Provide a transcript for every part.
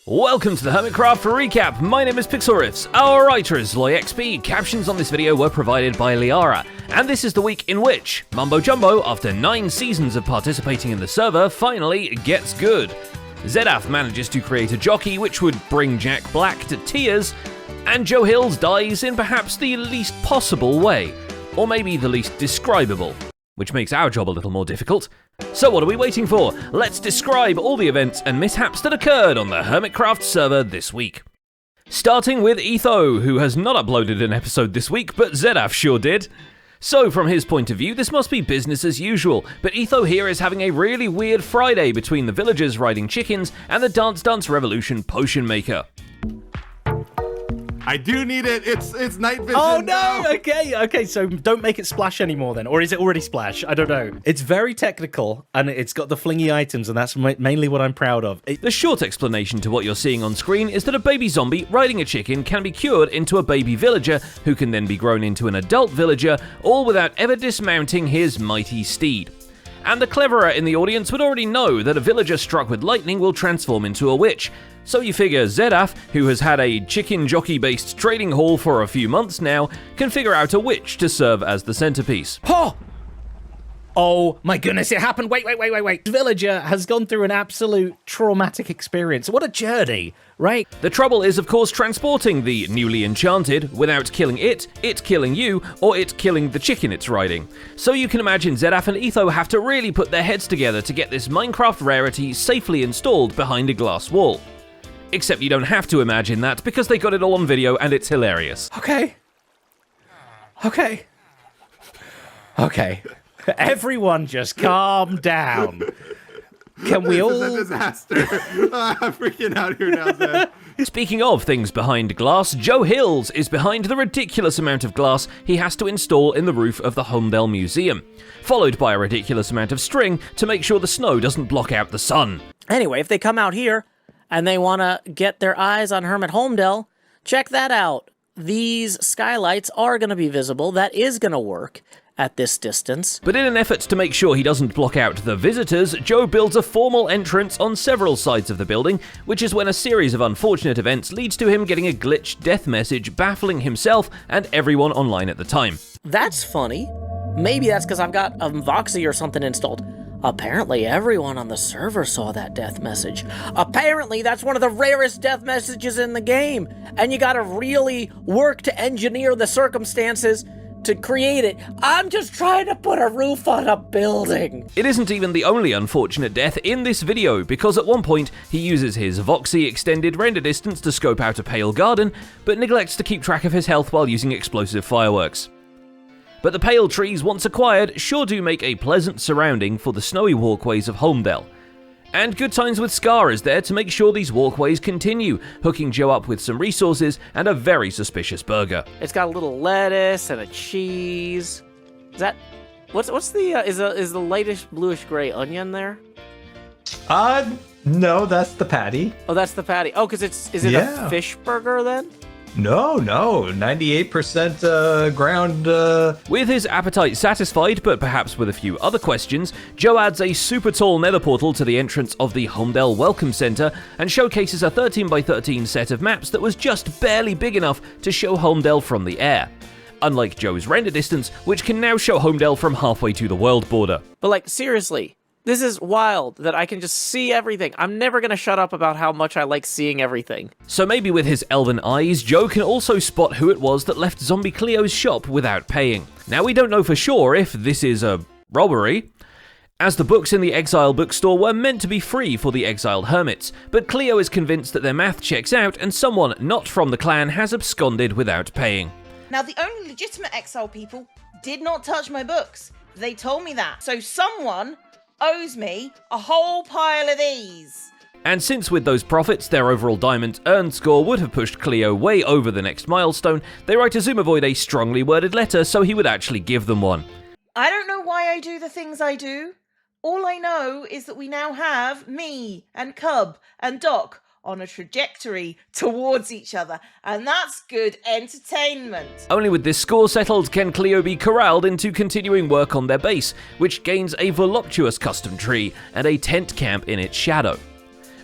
Welcome to the Hermitcraft recap. My name is Pixelriffs. Our writer is LoyXP. Captions on this video were provided by Liara. And this is the week in which Mumbo Jumbo, after 9 seasons of participating in the server, finally gets good. Zedaf manages to create a jockey which would bring Jack Black to tears, and Joe Hills dies in perhaps the least possible way, or maybe the least describable, which makes our job a little more difficult. So what are we waiting for? Let's describe all the events and mishaps that occurred on the Hermitcraft server this week. Starting with Etho, who has not uploaded an episode this week, but Zedaf sure did. So from his point of view, this must be business as usual, but Etho here is having a really weird Friday between the villagers riding chickens and the Dance Dance Revolution potion maker. I do need it. It's night vision. Oh no! Okay, so don't make it splash anymore then. Or is it already splash? I don't know. It's very technical and it's got the flingy items and that's mainly what I'm proud of. The short explanation to what you're seeing on screen is that a baby zombie riding a chicken can be cured into a baby villager who can then be grown into an adult villager, all without ever dismounting his mighty steed. And the cleverer in the audience would already know that a villager struck with lightning will transform into a witch. So you figure Zedaf, who has had a chicken jockey-based trading hall for a few months now, can figure out a witch to serve as the centerpiece. Oh my goodness, it happened. Wait. Villager has gone through an absolute traumatic experience. What a journey, right? The trouble is, of course, transporting the newly enchanted without killing it killing you, or it killing the chicken it's riding. So you can imagine Zedaf and Etho have to really put their heads together to get this Minecraft rarity safely installed behind a glass wall. Except you don't have to imagine that, because they got it all on video and it's hilarious. Okay. Everyone just calm down. Can we all... This is a disaster. I'm freaking out here now, Zed. Speaking of things behind glass, Joe Hills is behind the ridiculous amount of glass he has to install in the roof of the Homedale Museum, followed by a ridiculous amount of string to make sure the snow doesn't block out the sun. Anyway, if they come out here and they want to get their eyes on Hermit Homedale, check that out. These skylights are going to be visible. That is going to work at this distance. But in an effort to make sure he doesn't block out the visitors, Joe builds a formal entrance on several sides of the building, which is when a series of unfortunate events leads to him getting a glitched death message baffling himself and everyone online at the time. That's funny. Maybe that's because I've got a Voxy or something installed. Apparently everyone on the server saw that death message. Apparently that's one of the rarest death messages in the game, and you gotta really work to engineer the circumstances to create it. I'm just trying to put a roof on a building. It isn't even the only unfortunate death in this video, because at one point he uses his Voxy extended render distance to scope out a pale garden, but neglects to keep track of his health while using explosive fireworks. But the pale trees once acquired sure do make a pleasant surrounding for the snowy walkways of Homedale. And Good Times with Scar is there to make sure these walkways continue, hooking Joe up with some resources and a very suspicious burger. It's got a little lettuce and a cheese. Is that... What's the... Is the lightest bluish gray onion there? No, that's the patty. Oh, that's the patty. Oh, because is it a fish burger then? No, 98% ground. With his appetite satisfied, but perhaps with a few other questions, Joe adds a super tall nether portal to the entrance of the Homedale Welcome Center and showcases a 13x13 set of maps that was just barely big enough to show Homedale from the air. Unlike Joe's render distance, which can now show Homedale from halfway to the world border. But like, seriously, this is wild that I can just see everything. I'm never going to shut up about how much I like seeing everything. So maybe with his elven eyes, Joe can also spot who it was that left Zombie Cleo's shop without paying. Now we don't know for sure if this is a robbery, as the books in the Exile bookstore were meant to be free for the exiled hermits, but Cleo is convinced that their math checks out and someone not from the clan has absconded without paying. Now the only legitimate exile people did not touch my books. They told me that. So someone owes me a whole pile of these. And since with those profits their overall diamond earned score would have pushed Cleo way over the next milestone, they write Azumovoid a strongly worded letter so he would actually give them one. I don't know why I do the things I do. All I know is that we now have me and Cub and Doc on a trajectory towards each other, and that's good entertainment. Only with this score settled can Cleo be corralled into continuing work on their base, which gains a voluptuous custom tree and a tent camp in its shadow.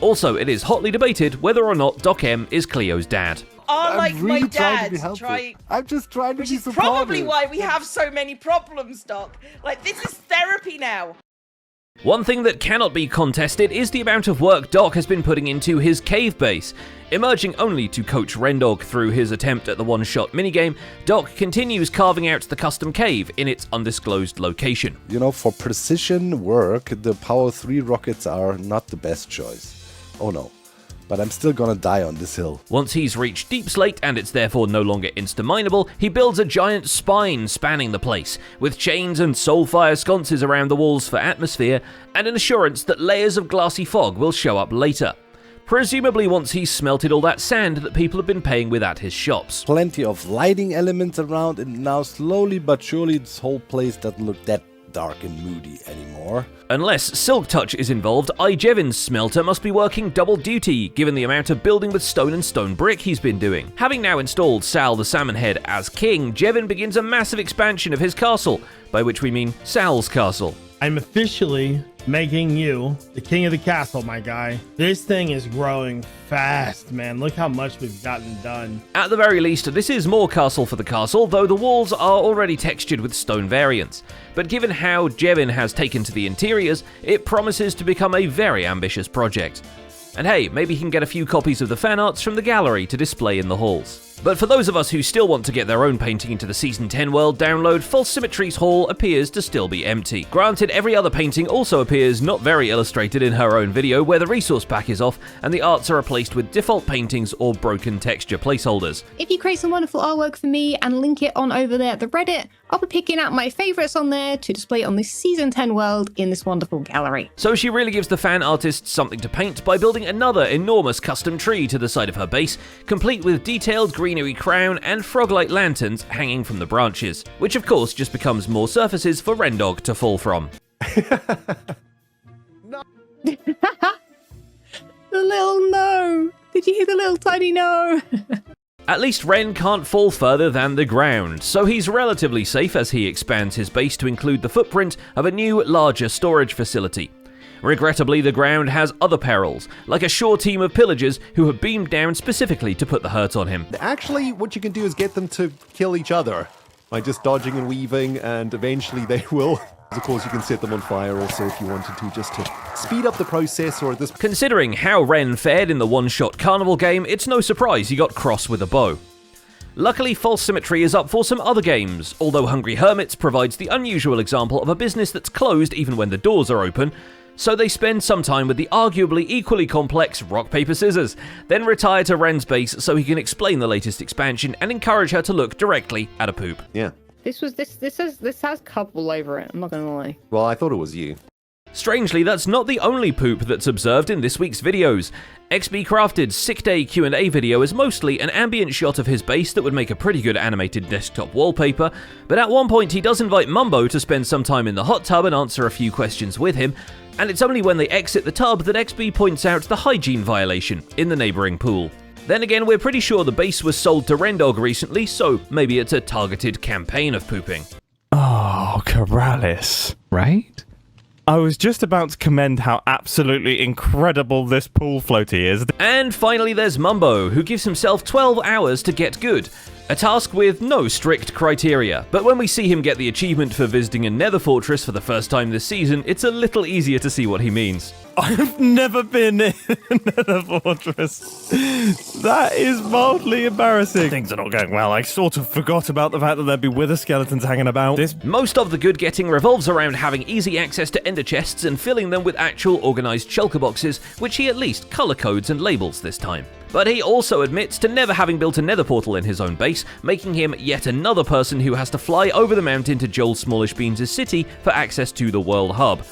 Also, it is hotly debated whether or not Doc M is Cleo's dad. Are like really my trying to dad be helpful. try, I'm just trying to which be is probably supportive. why we have so many problems, Doc. Like, this is therapy now. One thing that cannot be contested is the amount of work Doc has been putting into his cave base. Emerging only to coach Rendog through his attempt at the one-shot minigame, Doc continues carving out the custom cave in its undisclosed location. You know, for precision work, the Power 3 rockets are not the best choice. Oh no. But I'm still gonna die on this hill. Once he's reached Deep Slate and it's therefore no longer insta-mineable, he builds a giant spine spanning the place, with chains and soulfire sconces around the walls for atmosphere, and an assurance that layers of glassy fog will show up later. Presumably once he's smelted all that sand that people have been paying with at his shops. Plenty of lighting elements around, and now slowly but surely this whole place doesn't look that dark and moody anymore. Unless Silk Touch is involved, Ijevin's smelter must be working double duty, given the amount of building with stone and stone brick he's been doing. Having now installed Sal the Salmonhead as king, Jevin begins a massive expansion of his castle, by which we mean Sal's castle. I'm officially making you the king of the castle, my guy. This thing is growing fast, man. Look how much we've gotten done. At the very least, this is more castle for the castle, though the walls are already textured with stone variants. But given how Jevin has taken to the interiors, it promises to become a very ambitious project. And hey, maybe he can get a few copies of the fan arts from the gallery to display in the halls. But for those of us who still want to get their own painting into the Season 10 world download, False Symmetry's hall appears to still be empty. Granted, every other painting also appears not very illustrated in her own video, where the resource pack is off and the arts are replaced with default paintings or broken texture placeholders. If you create some wonderful artwork for me and link it on over there at the Reddit, I'll be picking out my favourites on there to display on this Season 10 world in this wonderful gallery. So she really gives the fan artists something to paint by building another enormous custom tree to the side of her base, complete with detailed greenery crown and frog-like lanterns hanging from the branches, which of course just becomes more surfaces for Rendog to fall from. The little no! Did you hear the little tiny no? At least Ren can't fall further than the ground, so he's relatively safe as he expands his base to include the footprint of a new, larger storage facility. Regrettably, the ground has other perils, like a shore team of pillagers who have beamed down specifically to put the hurt on him. Actually, what you can do is get them to kill each other by just dodging and weaving, and eventually they will. Of course, you can set them on fire also if you wanted to, just to speed up the process, or at this... Considering how Ren fared in the one-shot carnival game, it's no surprise he got cross with a bow. Luckily, False Symmetry is up for some other games, although Hungry Hermits provides the unusual example of a business that's closed even when the doors are open, so they spend some time with the arguably equally complex Rock, Paper, Scissors, then retire to Ren's base so he can explain the latest expansion and encourage her to look directly at a poop. Yeah. This has cup all over it, I'm not gonna lie. Well, I thought it was you. Strangely, that's not the only poop that's observed in this week's videos. XB Crafted's Sick Day Q&A video is mostly an ambient shot of his base that would make a pretty good animated desktop wallpaper, but at one point he does invite Mumbo to spend some time in the hot tub and answer a few questions with him, and it's only when they exit the tub that XB points out the hygiene violation in the neighbouring pool. Then again, we're pretty sure the base was sold to Rendog recently, so maybe it's a targeted campaign of pooping. Oh, Corrales. Right? I was just about to commend how absolutely incredible this pool floaty is. And finally there's Mumbo, who gives himself 12 hours to get good. A task with no strict criteria, but when we see him get the achievement for visiting a nether fortress for the first time this season, it's a little easier to see what he means. I've never been in a fortress. That is mildly embarrassing. Things are not going well. I sort of forgot about the fact that there'd be wither skeletons hanging about. Most of the good getting revolves around having easy access to ender chests and filling them with actual organised shulker boxes, which he at least colour codes and labels this time. But he also admits to never having built a nether portal in his own base, making him yet another person who has to fly over the mountain to Joel Smallish Beans' city for access to the World Hub.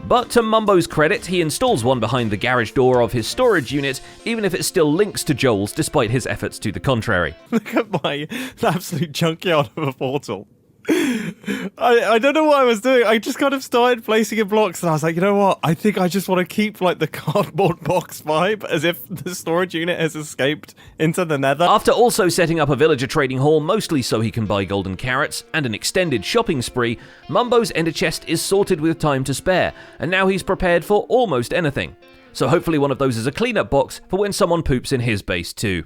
But to Mumbo's credit, he installs one behind the garage door of his storage unit, even if it still links to Joel's despite his efforts to the contrary. Look at my absolute junkyard of a portal. I don't know what I was doing. I just kind of started placing in blocks and I was like, you know what? I think I just want to keep like the cardboard box vibe as if the storage unit has escaped into the nether. After also setting up a villager trading hall mostly so he can buy golden carrots and an extended shopping spree, Mumbo's ender chest is sorted with time to spare, and now he's prepared for almost anything. so hopefully one of those is a cleanup box for when someone poops in his base too.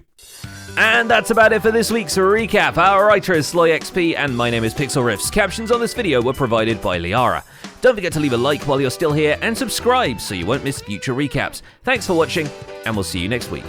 And that's about it for this week's recap. Our writer is SloyXP, and my name is Pixel Riffs. Captions on this video were provided by Liara. Don't forget to leave a like while you're still here, and subscribe so you won't miss future recaps. Thanks for watching, and we'll see you next week.